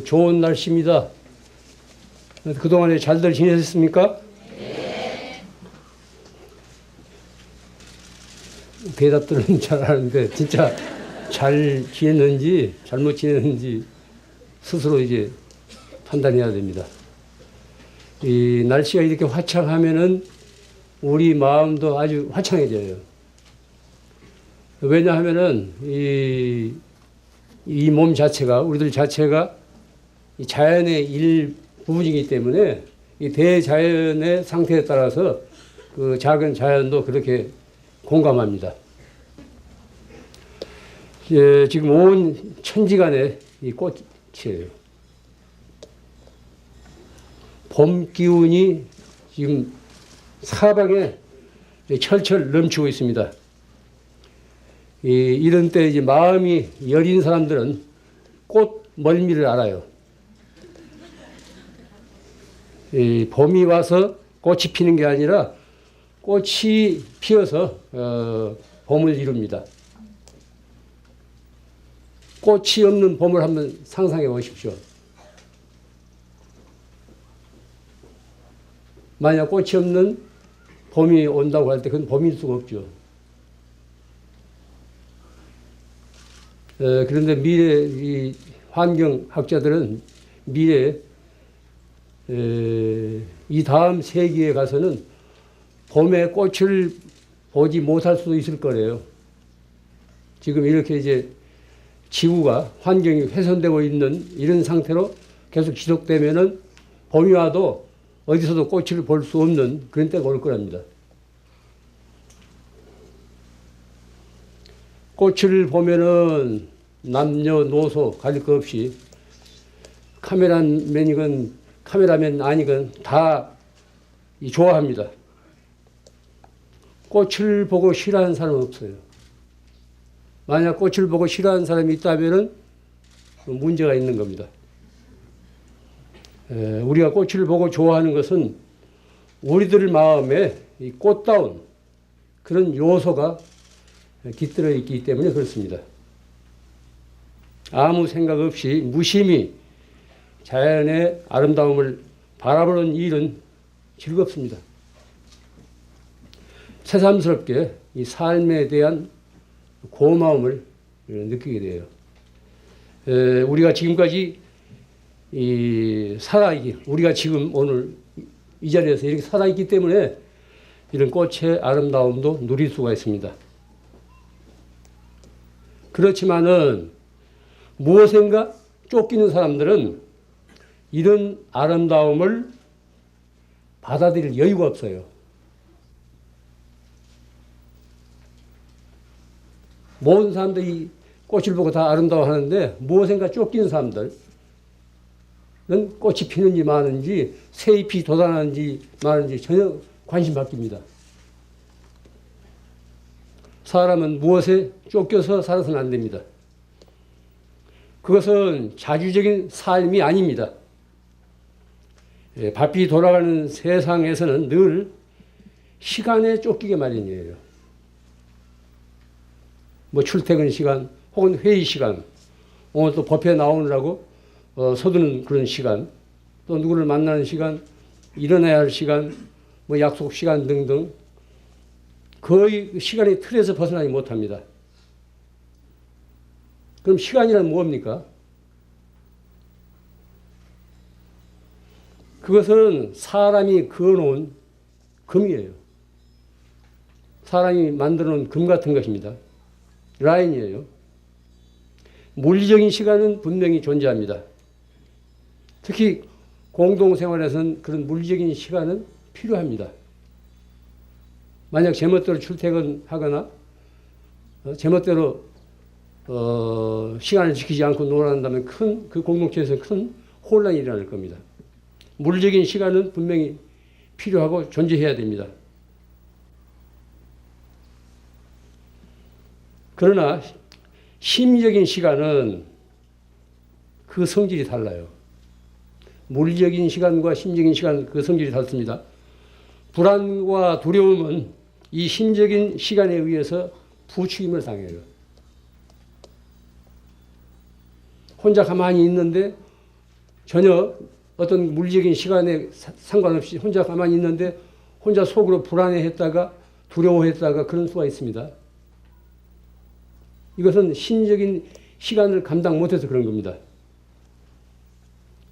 좋은 날씨입니다. 그동안에 잘들 지내셨습니까? 네. 대답들은 잘 하는데 진짜 잘 지냈는지 잘못 지냈는지 스스로 이제 판단해야 됩니다. 이 날씨가 이렇게 화창하면은 우리 마음도 아주 화창해져요. 왜냐하면은 이 몸 자체가, 우리들 자체가 이 자연의 일부분이기 때문에 이 대자연의 상태에 따라서 그 작은 자연도 그렇게 공감합니다. 지금 온 천지간에 이 꽃이에요. 봄 기운이 지금 사방에 철철 넘치고 있습니다. 이런 때 이제 마음이 여린 사람들은 꽃 멀미를 알아요. 봄이 와서 꽃이 피는 게 아니라 꽃이 피어서 봄을 이룹니다. 꽃이 없는 봄을 한번 상상해 보십시오. 만약 꽃이 없는 봄이 온다고 할 때 그건 봄일 수가 없죠. 그런데 미래 이 환경학자들은 미래 이 다음 세기에 가서는 봄에 꽃을 보지 못할 수도 있을 거래요. 지금 이렇게 이제 지구가 환경이 훼손되고 있는 이런 상태로 계속 지속되면은 봄이 와도 어디서도 꽃을 볼 수 없는 그런 때가 올 거랍니다. 꽃을 보면은 남녀노소 가릴 것 없이 카메라맨이건 카메라맨 아니건 다 좋아합니다. 꽃을 보고 싫어하는 사람은 없어요. 만약 꽃을 보고 싫어하는 사람이 있다면은 문제가 있는 겁니다. 우리가 꽃을 보고 좋아하는 것은 우리들 마음에 이 꽃다운 그런 요소가 깃들어 있기 때문에 그렇습니다. 아무 생각 없이 무심히 자연의 아름다움을 바라보는 일은 즐겁습니다. 새삼스럽게 이 삶에 대한 고마움을 느끼게 돼요. 우리가 지금까지 우리가 지금 오늘 이 자리에서 이렇게 살아있기 때문에 이런 꽃의 아름다움도 누릴 수가 있습니다. 그렇지만은 무엇인가 쫓기는 사람들은 이런 아름다움을 받아들일 여유가 없어요. 모든 사람들이 꽃을 보고 다 아름다워하는데 무엇인가 쫓기는 사람들은 꽃이 피는지 마는지 새잎이 돋아나는지 마는지 전혀 관심 바뀝니다. 사람은 무엇에 쫓겨서 살아서는 안 됩니다. 그것은 자주적인 삶이 아닙니다. 바삐 돌아가는 세상에서는 늘 시간에 쫓기게 마련이에요. 뭐 출퇴근 시간 혹은 회의 시간, 오늘 또 법회 나오느라고 서두는 그런 시간, 또 누구를 만나는 시간, 일어나야 할 시간, 뭐 약속 시간 등등 거의 시간의 틀에서 벗어나지 못합니다. 그럼 시간이란 뭡니까? 그것은 사람이 그어놓은 금이에요. 사람이 만들어놓은 금 같은 것입니다. 라인이에요. 물리적인 시간은 분명히 존재합니다. 특히 공동생활에서는 그런 물리적인 시간은 필요합니다. 만약 제멋대로 출퇴근하거나 제멋대로 시간을 지키지 않고 놀아난다면 그 공동체에서 큰 혼란이 일어날 겁니다. 물리적인 시간은 분명히 필요하고 존재해야 됩니다. 그러나 심리적인 시간은 그 성질이 달라요. 물리적인 시간과 심리적인 시간 그 성질이 다릅니다. 불안과 두려움은 이 심적인 시간에 의해서 부추김을 당해요. 혼자 가만히 있는데 전혀 어떤 물리적인 시간에 상관없이 혼자 가만히 있는데 혼자 속으로 불안해했다가 두려워했다가 그런 수가 있습니다. 이것은 심리적인 시간을 감당 못해서 그런 겁니다.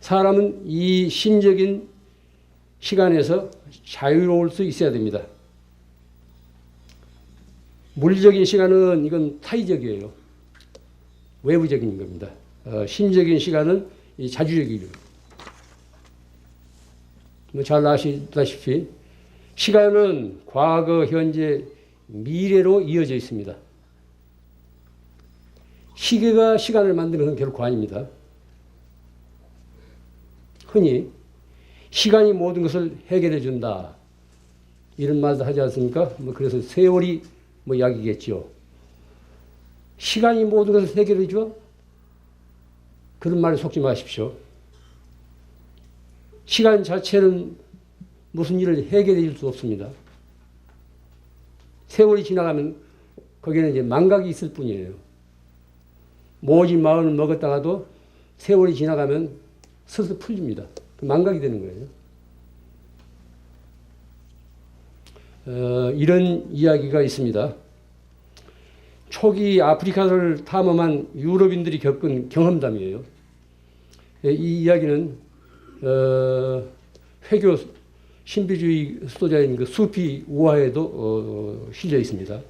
사람은 이 심적인 시간에서 자유로울 수 있어야 됩니다. 물리적인 시간은 이건 타의적이에요. 외부적인 겁니다. 심적인 시간은 자주적이에요. 잘 아시다시피 시간은 과거, 현재, 미래로 이어져 있습니다. 시계가 시간을 만드는 건 결코 아닙니다. 흔히 시간이 모든 것을 해결해 준다. 이런 말도 하지 않습니까? 그래서 세월이 약이겠죠. 시간이 모든 것을 해결해 줘? 그런 말에 속지 마십시오. 시간 자체는 무슨 일을 해결해 줄 수 없습니다. 세월이 지나가면 거기에는 이제 망각이 있을 뿐이에요. 모진 마음을 먹었다가도 세월이 지나가면 스스로 풀립니다. 망각이 되는 거예요. 이런 이야기가 있습니다. 초기 아프리카를 탐험한 유럽인들이 겪은 경험담이에요. 이 이야기는 회교 신비주의 수도자인 그 수피 우화에도 실려 있습니다.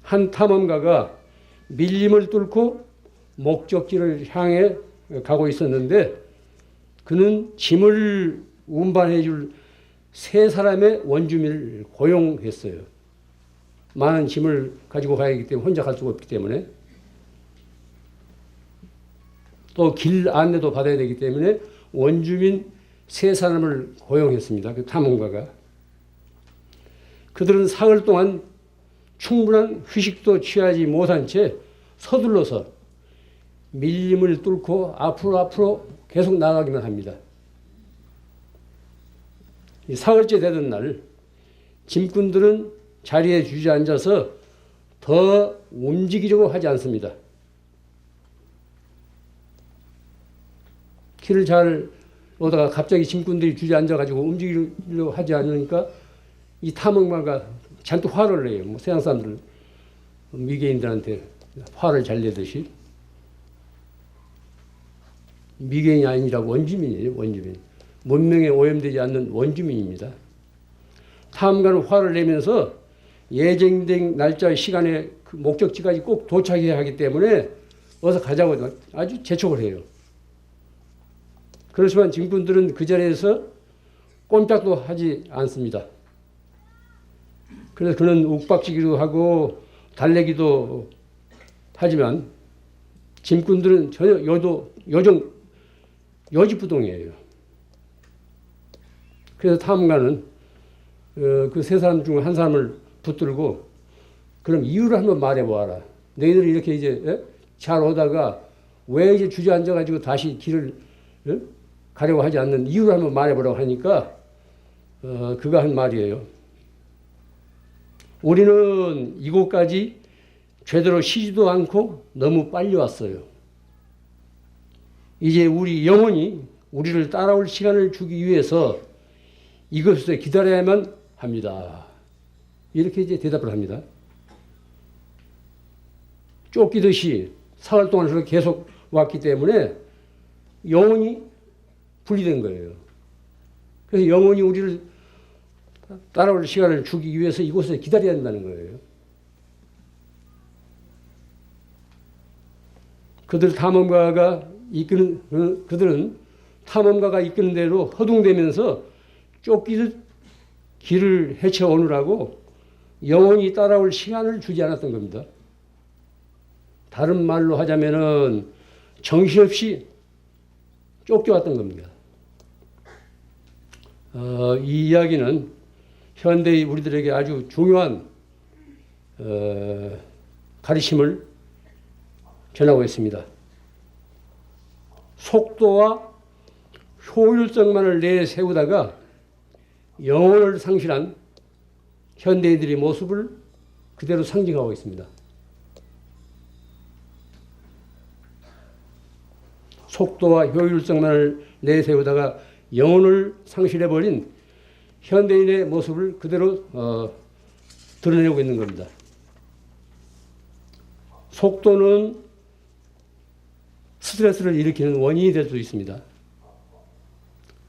한 탐험가가 밀림을 뚫고 목적지를 향해 가고 있었는데 그는 짐을 운반해 줄 세 사람의 원주민을 고용했어요. 많은 짐을 가지고 가야 하기 때문에 혼자 갈 수가 없기 때문에 또 길 안내도 받아야 되기 때문에 원주민 세 사람을 고용했습니다. 그 탐험가가. 그들은 사흘 동안 충분한 휴식도 취하지 못한 채 서둘러서 밀림을 뚫고 앞으로 계속 나가기만 합니다. 사흘째 되던 날 짐꾼들은 자리에 주저앉아서 더 움직이려고 하지 않습니다. 길을 잘 오다가 갑자기 짐꾼들이 주저앉아가지고 움직이려고 하지 않으니까 이 탐험가가 잔뜩 화를 내요. 서양 사람들, 미개인들한테 화를 잘 내듯이. 미개인이 아니라고 원주민이에요. 원주민. 문명에 오염되지 않는 원주민입니다. 탐험가는 화를 내면서 예정된 날짜 시간에 그 목적지까지 꼭 도착해야 하기 때문에 어서 가자고 아주 재촉을 해요. 그렇지만 짐꾼들은 그 자리에서 꼼짝도 하지 않습니다. 그래서 그는 욱박지기도 하고 달래기도 하지만 짐꾼들은 전혀 요지부동이에요. 그래서 탐험가는 그 세 사람 중 한 사람을 붙들고 그럼 이유를 한번 말해보아라. 너희들이 이렇게 이제 잘 오다가 왜 이제 주저앉아가지고 다시 길을 가려고 하지 않는 이유를 한번 말해보라고 하니까 그가 한 말이에요. 우리는 이곳까지 제대로 쉬지도 않고 너무 빨리 왔어요. 이제 우리 영혼이 우리를 따라올 시간을 주기 위해서 이것을 기다려야만 합니다. 이렇게 이제 대답을 합니다. 쫓기듯이 사흘 동안 계속 왔기 때문에 영혼이 분리된 거예요. 그래서 영혼이 우리를 따라올 시간을 주기 위해서 이곳에 기다려야 한다는 거예요. 그들은 탐험가가 이끄는 대로 허둥대면서 쫓기듯 길을 헤쳐오느라고 영혼이 따라올 시간을 주지 않았던 겁니다. 다른 말로 하자면은 정신없이 쫓겨왔던 겁니다. 이 이야기는 현대의 우리들에게 아주 중요한 가르침을 전하고 있습니다. 속도와 효율성만을 내세우다가 영혼을 상실한 현대인들의 모습을 그대로 상징하고 있습니다. 속도와 효율성만을 내세우다가 영혼을 상실해버린 현대인의 모습을 그대로 드러내고 있는 겁니다. 속도는 스트레스를 일으키는 원인이 될 수 있습니다.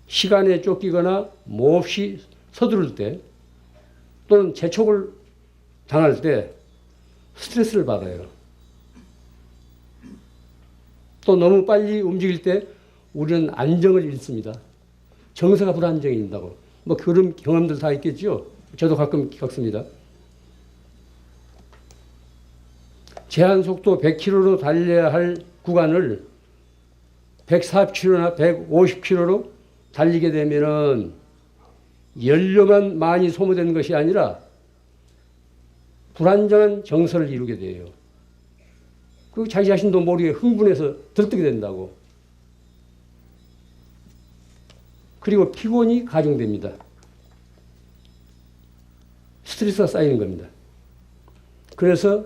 시간에 쫓기거나 몹시 서두를 때 또는 재촉을 당할 때 스트레스를 받아요. 또 너무 빨리 움직일 때 우리는 안정을 잃습니다. 정서가 불안정해진다고. 뭐 그런 경험들 다 있겠죠. 저도 가끔 겪습니다. 제한 속도 100km로 달려야 할 구간을 140km나 150km로 달리게 되면은 연료만 많이 소모되는 것이 아니라 불안정한 정서를 이루게 돼요. 그리고 자기 자신도 모르게 흥분해서 들뜨게 된다고. 그리고 피곤이 가중됩니다. 스트레스가 쌓이는 겁니다. 그래서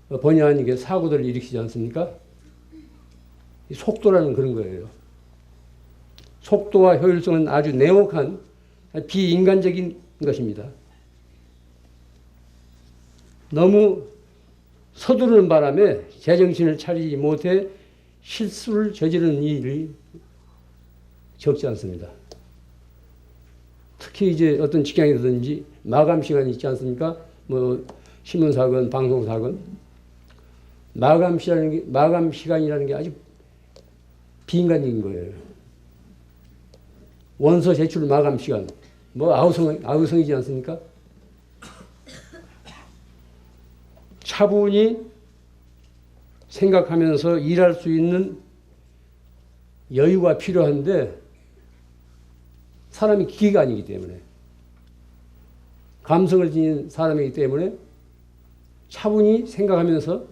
본의 아니게 사고들을 일으키지 않습니까? 속도라는 그런 거예요. 속도와 효율성은 아주 냉혹한 비인간적인 것입니다. 너무 서두르는 바람에 제정신을 차리지 못해 실수를 저지르는 일이 적지 않습니다. 특히 이제 어떤 직장이라든지 마감 시간이 있지 않습니까? 뭐 신문사건, 방송사건. 마감 시간이라는 게 아주 비인간적인 거예요. 원서 제출 마감 시간. 뭐 아우성이지 않습니까? 차분히 생각하면서 일할 수 있는 여유가 필요한데 사람이 기계가 아니기 때문에 감성을 지닌 사람이기 때문에 차분히 생각하면서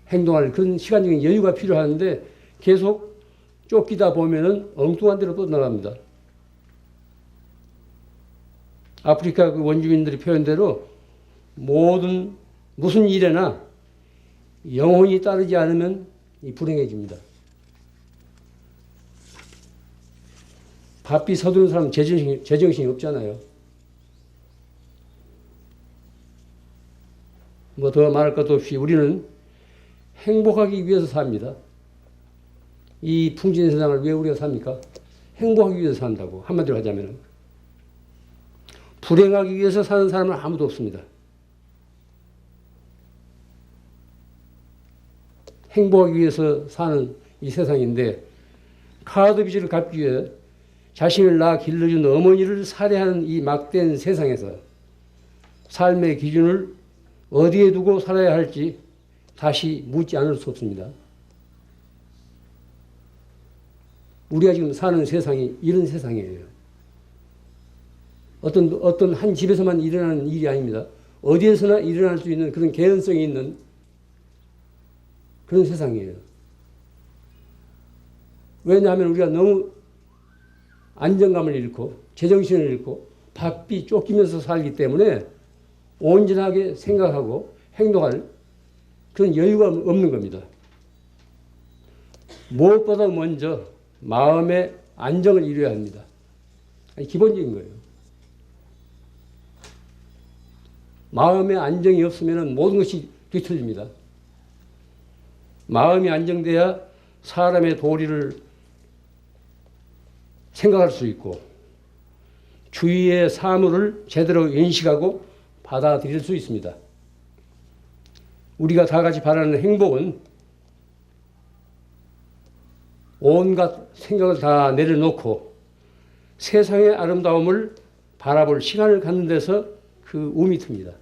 행동할 그런 시간적인 여유가 필요한데 계속 쫓기다 보면은 엉뚱한 데로 뻗어나갑니다. 아프리카 그 원주민들의 표현대로 무슨 일에나 영혼이 따르지 않으면 불행해집니다. 바삐 서두른 사람은 제정신이 없잖아요. 뭐 더 말할 것도 없이 우리는 행복하기 위해서 삽니다. 이 풍진 세상을 왜 우리가 삽니까? 행복하기 위해서 산다고. 한마디로 하자면 불행하기 위해서 사는 사람은 아무도 없습니다. 행복하기 위해서 사는 이 세상인데 카드 빚을 갚기 위해 자신을 낳아 길러준 어머니를 살해하는 이 막대한 세상에서 삶의 기준을 어디에 두고 살아야 할지 다시 묻지 않을 수 없습니다. 우리가 지금 사는 세상이 이런 세상이에요. 어떤 한 집에서만 일어나는 일이 아닙니다. 어디에서나 일어날 수 있는 그런 개연성이 있는 그런 세상이에요. 왜냐하면 우리가 너무 안정감을 잃고 제정신을 잃고 바삐 쫓기면서 살기 때문에 온전하게 생각하고 행동할 그런 여유가 없는 겁니다. 무엇보다 먼저 마음의 안정을 이루어야 합니다. 기본적인 거예요. 마음의 안정이 없으면 모든 것이 뒤틀립니다. 마음이 안정돼야 사람의 도리를 생각할 수 있고 주위의 사물을 제대로 인식하고 받아들일 수 있습니다. 우리가 다 같이 바라는 행복은 온갖 생각을 다 내려놓고 세상의 아름다움을 바라볼 시간을 갖는 데서 그 움이 틉니다.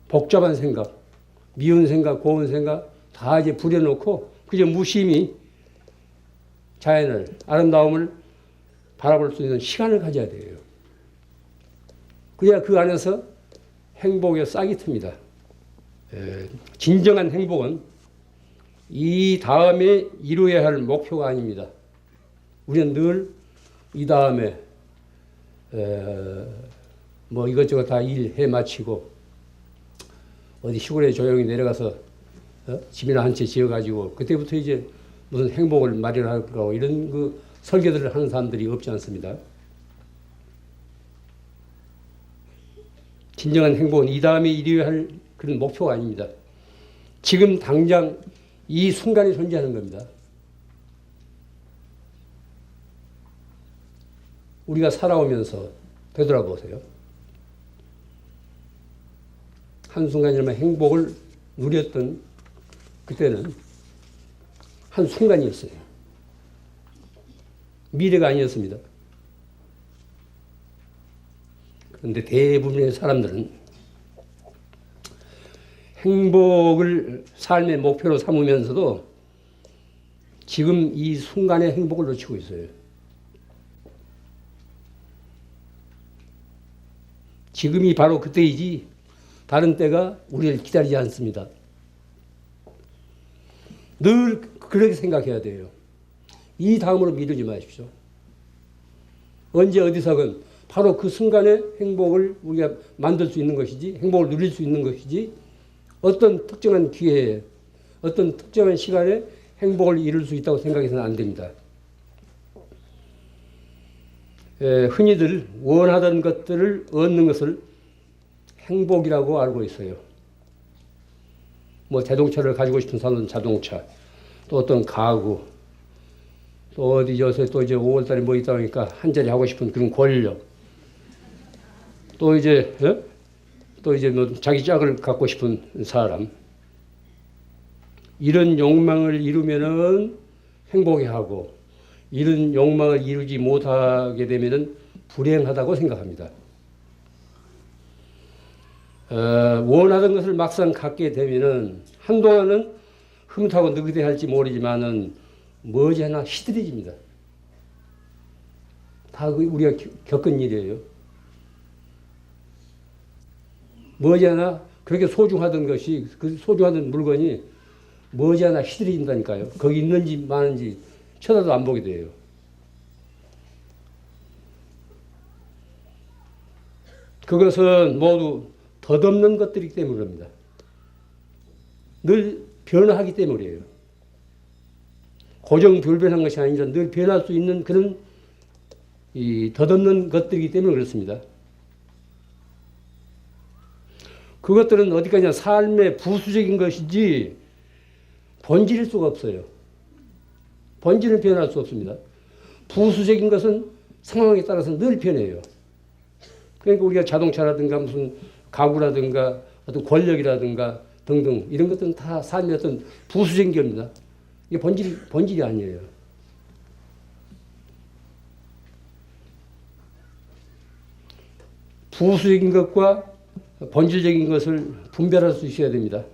복잡한 생각, 미운 생각, 고운 생각 다 이제 부려놓고 그저 무심히 자연을, 아름다움을 바라볼 수 있는 시간을 가져야 돼요. 그래야 그 안에서 행복의 싹이 틉니다. 진정한 행복은 이 다음에 이루어야 할 목표가 아닙니다. 우리는 늘 이 다음에 뭐 이것저것 다 일해 마치고 어디 시골에 조용히 내려가서 집이나 한 채 지어가지고 그때부터 이제 무슨 행복을 마련할 거고 이런 그 설계들을 하는 사람들이 없지 않습니다. 진정한 행복은 이 다음에 이루어야 할 그런 목표가 아닙니다. 지금 당장 이 순간에 존재하는 겁니다. 우리가 살아오면서 되돌아보세요. 한순간이나마 행복을 누렸던 그때는 한순간이었어요. 미래가 아니었습니다. 그런데 대부분의 사람들은 행복을 삶의 목표로 삼으면서도 지금 이 순간의 행복을 놓치고 있어요. 지금이 바로 그때이지 다른 때가 우리를 기다리지 않습니다. 늘 그렇게 생각해야 돼요. 이 다음으로 미루지 마십시오. 언제 어디서건 바로 그 순간의 행복을 우리가 만들 수 있는 것이지, 행복을 누릴 수 있는 것이지, 어떤 특정한 기회에, 어떤 특정한 시간에 행복을 이룰 수 있다고 생각해서는 안 됩니다. 흔히들 원하던 것들을 얻는 것을 행복이라고 알고 있어요. 뭐 자동차를 가지고 싶은 사람은 자동차, 또 어떤 가구, 또 어디 요새 또 이제 5월달에 뭐 있다 보니까 한 자리 하고 싶은 그런 권력, 또 이제 뭐 자기 짝을 갖고 싶은 사람, 이런 욕망을 이루면은 행복해하고 이런 욕망을 이루지 못하게 되면은 불행하다고 생각합니다. 원하던 것을 막상 갖게 되면은 한동안은 흐뭇하고 느긋해할지 모르지만은 머지않아 시들해집니다. 다 우리가 겪은 일이에요. 머지않아 그렇게 소중하던 것이, 그 소중하던 물건이 머지않아 시들해진다니까요. 거기 있는지 마는지 쳐다도 안 보게 돼요. 그것은 모두 덧없는 것들이기 때문입니다. 늘 변화하기 때문이에요. 고정불변한 것이 아니라 늘 변할 수 있는 그런 이 덧없는 것들이기 때문에 그렇습니다. 그것들은 어디까지나 삶의 부수적인 것이지 본질일 수가 없어요. 본질은 변할 수 없습니다. 부수적인 것은 상황에 따라서 늘 변해요. 그러니까 우리가 자동차라든가 무슨 가구라든가 어떤 권력이라든가 등등 이런 것들은 다 삶의 어떤 부수적인 겁니다. 이게 본질이 아니에요. 부수적인 것과 본질적인 것을 분별할 수 있어야 됩니다.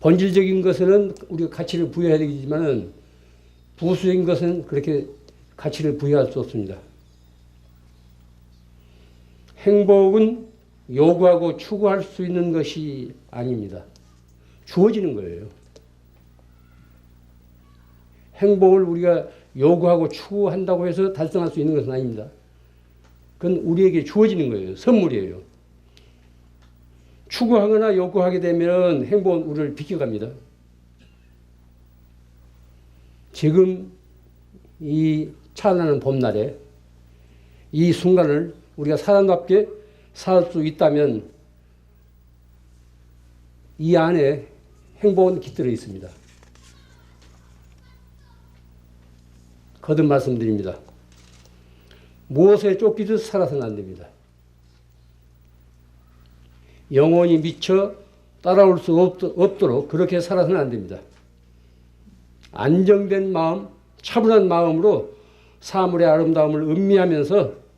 본질적인 것에는 우리가 가치를 부여해야 되지만은 부수적인 것은 그렇게 가치를 부여할 수 없습니다. 행복은 요구하고 추구할 수 있는 것이 아닙니다. 주어지는 거예요. 행복을 우리가 요구하고 추구한다고 해서 달성할 수 있는 것은 아닙니다. 그건 우리에게 주어지는 거예요. 선물이에요. 추구하거나 요구하게 되면 행복은 우리를 비켜갑니다. 지금 이 찬란한 봄날에 이 순간을 우리가 사람답게 살 수 있다면 이 안에 행복은 깃들어 있습니다. 거듭 말씀드립니다. 무엇에 쫓기듯 살아서는 안 됩니다. 영혼이 미쳐 따라올 수 없도록 그렇게 살아서는 안 됩니다. 안정된 마음, 차분한 마음으로 사물의 아름다움을 음미하면서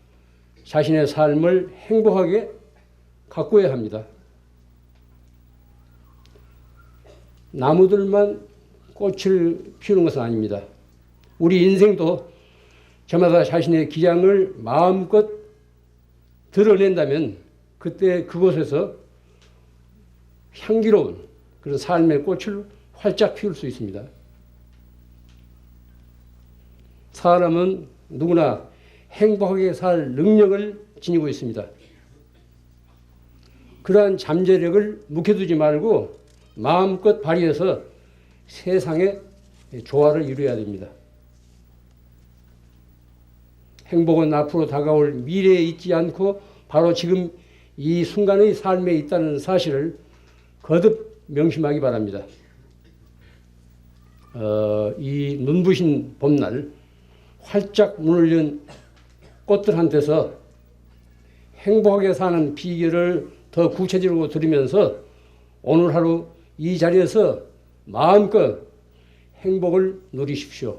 자신의 삶을 행복하게 가꾸어야 합니다. 나무들만 꽃을 피우는 것은 아닙니다. 우리 인생도 저마다 자신의 기량을 마음껏 드러낸다면 그때 그곳에서 향기로운 그런 삶의 꽃을 활짝 피울 수 있습니다. 사람은 누구나 행복하게 살 능력을 지니고 있습니다. 그러한 잠재력을 묵혀두지 말고 마음껏 발휘해서 세상의 조화를 이루어야 됩니다. 행복은 앞으로 다가올 미래에 있지 않고 바로 지금 이 순간의 삶에 있다는 사실을 거듭 명심하기 바랍니다. 이 눈부신 봄날 활짝 문을 연 꽃들한테서 행복하게 사는 비결을 더 구체적으로 들으면서 오늘 하루 이 자리에서 마음껏 행복을 누리십시오.